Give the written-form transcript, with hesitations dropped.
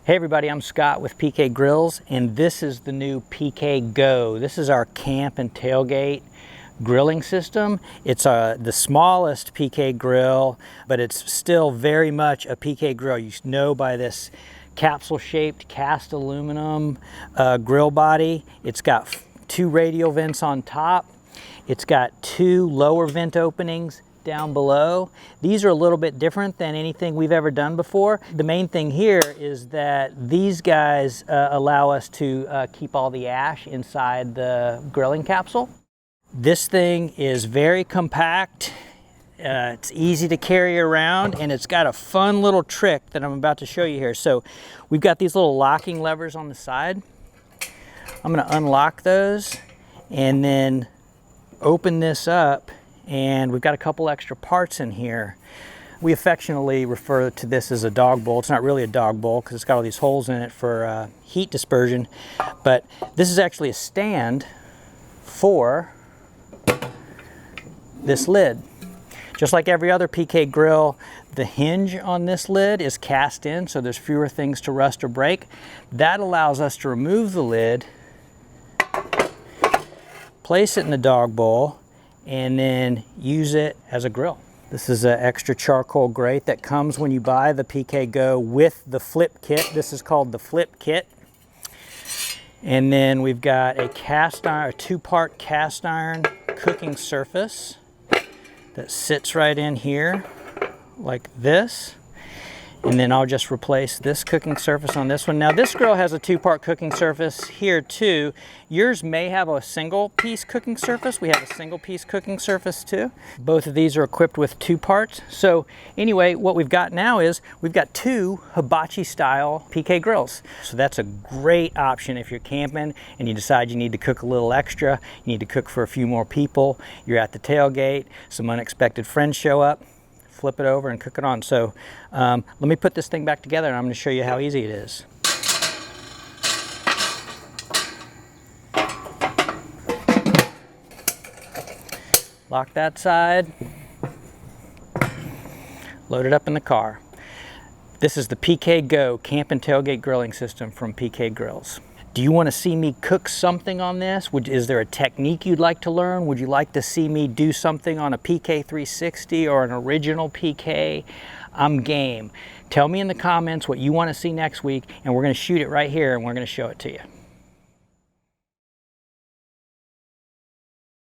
Hey everybody, I'm Scott with PK Grills, and this is the new PKGO. This is our camp and tailgate grilling system. It's the smallest PK grill, but it's still very much a PK grill. You know by this capsule-shaped cast aluminum grill body. It's got 2 radial vents on top. It's got 2 lower vent openings down below. These are a little bit different than anything we've ever done before. The main thing here is that these guys allow us to keep all the ash inside the grilling capsule. This thing is very compact. It's easy to carry around, and it's got a fun little trick that I'm about to show you here. So we've got these little locking levers on the side. I'm going to unlock those and then open this up, and we've got a couple extra parts in here. We affectionately refer to this as a dog bowl. It's not really a dog bowl because it's got all these holes in it for heat dispersion, but this is actually a stand for this lid. Just like every other PK grill, the hinge on this lid is cast in, so there's fewer things to rust or break. That allows us to remove the lid, place it in the dog bowl, and then use it as a grill. This is an extra charcoal grate that comes when you buy the PKGO with the flip kit. This is called the flip kit. And then we've got a cast iron, a 2-part cast iron cooking surface that sits right in here like this. And then I'll just replace this cooking surface on this one. Now this grill has a 2-part cooking surface here too. Yours may have a single piece cooking surface. We have a single piece cooking surface too. Both of these are equipped with 2 parts. So anyway, what we've got now is we've got 2 hibachi style PK grills. So that's a great option if you're camping and you decide you need to cook a little extra, you need to cook for a few more people, you're at the tailgate, some unexpected friends show up, flip it over and cook it on. So let me put this thing back together and I'm going to show you how easy it is. Lock that side, load it up in the car. This is the PKGO Camp and Tailgate Grilling System from PK Grills. Do you want to see me cook something on this? Is there a technique you'd like to learn? Would you like to see me do something on a PK 360 or an original PK? I'm game. Tell me in the comments what you want to see next week, and we're going to shoot it right here and we're going to show it to you.